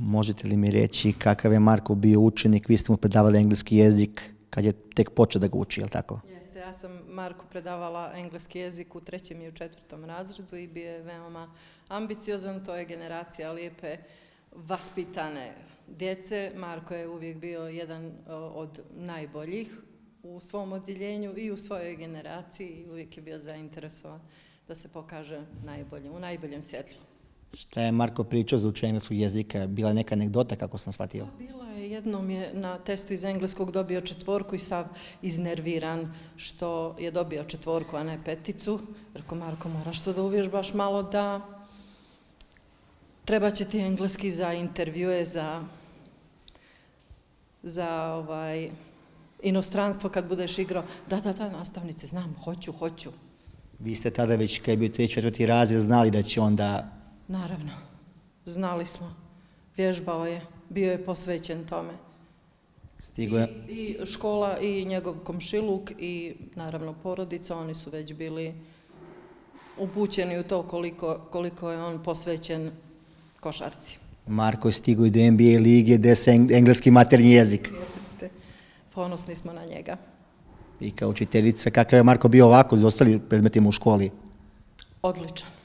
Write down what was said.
Možete li mi reći kakav je Marko bio učenik? Vi ste mu predavali engleski jezik kad je tek počeo da ga uči, je li tako? Jeste, ja sam Marku predavala engleski jezik u 3. i u 4. razredu i bio je veoma ambiciozan. To je generacija lijepe, vaspitane djece. Marko je uvijek bio jedan od najboljih u svom odjeljenju i u svojoj generaciji i uvijek je bio zainteresovan da se pokaže najbolje, u najboljem svjetlu. Šta je Marko pričao za učenje engleskog jezika? Bila je neka anegdota, kako sam shvatio? Bila je, jednom je na testu iz engleskog dobio 4 i sav iznerviran što je dobio 4, a ne 5. Rekao, Marko, moraš to da uvježbaš malo da treba će ti engleski za intervjue, za inostranstvo kad budeš igrao. Da, nastavnice, znam, hoću. Vi ste tada već, kad je bio 3. 4. razred, znali da će onda... Naravno, znali smo. Vježbao je, bio je posvećen tome. I škola i njegov komšiluk i naravno porodica, oni su već bili upućeni u to koliko je on posvećen košarci. Marko je stigao i do NBA lige gdje se engleski maternji jezik. Jeste, ponosni smo na njega. I kao učiteljica, kakav je Marko bio ovako s ostalim predmetima u školi? Odličan.